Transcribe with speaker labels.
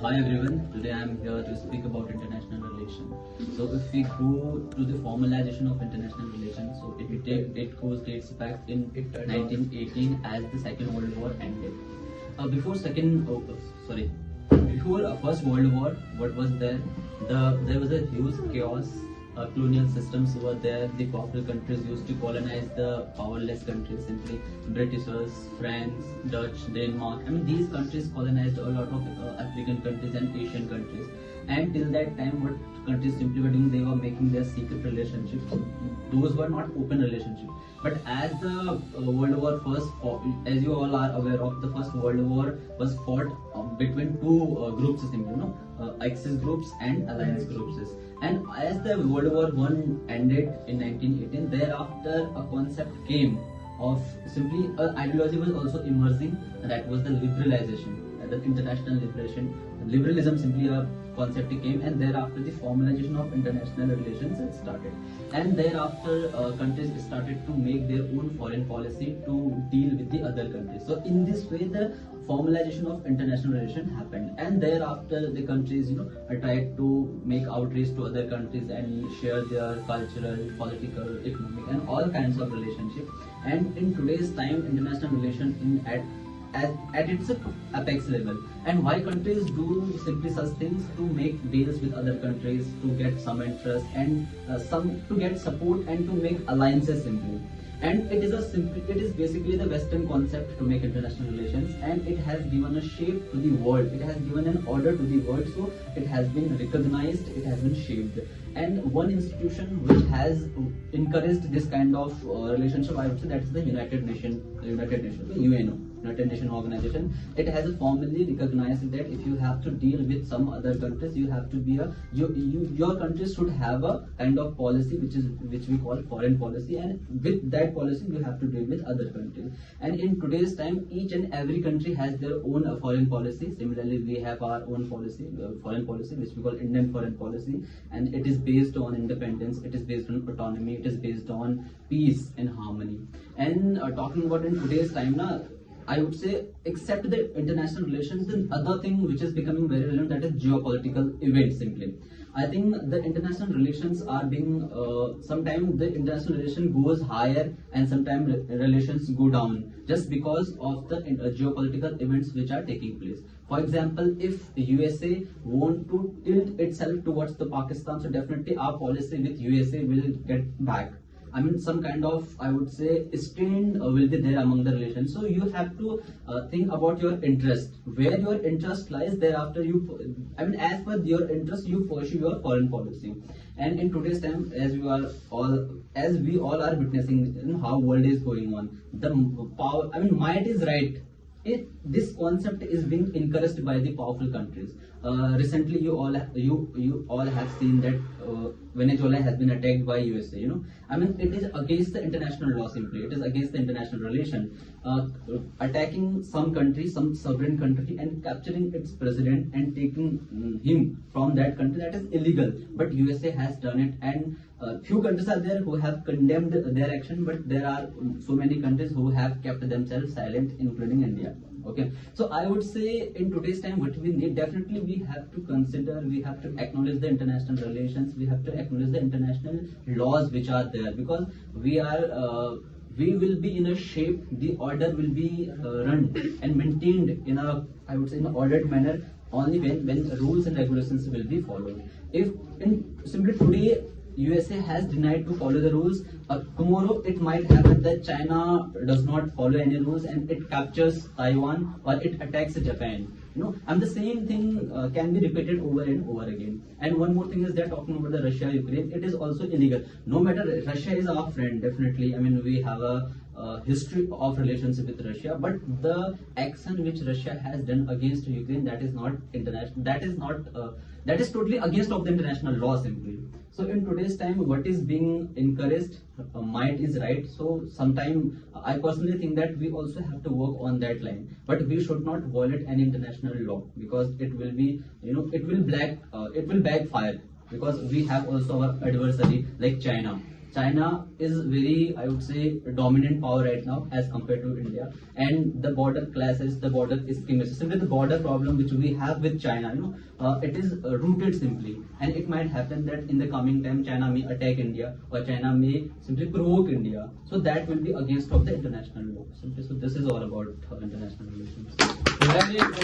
Speaker 1: Hi everyone, today I am here to speak about international relations. So if we go to the formalization of international relations, so it dates back in 1918 as the Second World War ended. Before First World War, what was there? There was a huge chaos. Colonial systems were there. The powerful countries used to colonize the powerless countries. Simply, Britishers, France, Dutch, Denmark. I mean, these countries colonized a lot of African countries and Asian countries. And till that time, what countries simply were doing, they were making their secret relationships. Those were not open relationships. But as the World War first, as you all are aware of, the First World War was fought between two groups, simply, Axis groups and Alliance groups. And as the World War One ended in 1918, thereafter a concept came of simply ideology was also emerging, and that was the liberalization, the international liberalism simply a concept came, and thereafter the formalization of international relations started, and thereafter countries started to make their own foreign policy to deal with the other countries. So in this way the formalization of international relations happened, and thereafter the countries tried to make outreach to other countries and share their cultural, political, economic and all kinds of relationships. And in today's time, international relations at its apex level. And why countries do simply such things? To make deals with other countries, to get some interest and some to get support and to make alliances simply. And it is basically the Western concept to make international relations, and it has given a shape to the world. It has given an order to the world, so it has been recognized, it has been shaped. And one institution which has encouraged this kind of relationship, I would say, that is the United Nations, the UNO. United Nations Organization. It has formally recognized that if you have to deal with some other countries, you have to be your country should have a kind of policy which we call foreign policy, and with that policy you have to deal with other countries. And in today's time, each and every country has their own foreign policy. Similarly, we have our own policy, foreign policy, which we call Indian foreign policy, and it is based on independence, it is based on autonomy, it is based on peace and harmony. And talking about in today's time now, I would say, except the international relations, the other thing which is becoming very relevant, that is geopolitical events simply. I think the international relations are being, sometimes the international relation goes higher and sometimes relations go down just because of the geopolitical events which are taking place. For example, if the USA want to tilt itself towards the Pakistan, so definitely our policy with USA will get back. I mean, some kind of, I would say, strain will be there among the relations. So you have to think about your interest. Where your interest lies, thereafter as per your interest, you pursue your foreign policy. And in today's time, as we all are witnessing how world is going on, the power, might is right. This concept is being encouraged by the powerful countries. Recently, you all have seen that Venezuela has been attacked by USA. It is against the international law simply. It is against the international relation. Attacking some country, some sovereign country, and capturing its president and taking him from that country, that is illegal. But USA has done it, and few countries are there who have condemned their action, but there are so many countries who have kept themselves silent, including India. Okay, so I would say in today's time, what we need, definitely we have to consider, we have to acknowledge the international relations, we have to acknowledge the international laws which are there, because we will be in a shape, the order will be run and maintained in a, I would say, in an ordered manner only when rules and regulations will be followed. If simply today USA has denied to follow the rules, tomorrow it might happen that China does not follow any rules and it captures Taiwan or it attacks Japan. And the same thing can be repeated over and over again. And one more thing is that, talking about the Russia-Ukraine, it is also illegal. No matter, Russia is our friend, definitely. We have a history of relationship with Russia, but the action which Russia has done against Ukraine, that is not international. That is totally against of the international law simply. So in today's time, what is being encouraged, might is right. So sometime I personally think that we also have to work on that line, but we should not violate any international law, because it will be, it will backfire, because we have also our adversary like China. China is very, I would say, dominant power right now as compared to India, and the border clashes, the border extremism, simply the border problem which we have with China, it is rooted simply, and it might happen that in the coming time China may attack India or China may simply provoke India. So that will be against of the international law. Simply, so this is all about international relations.
Speaker 2: Very good.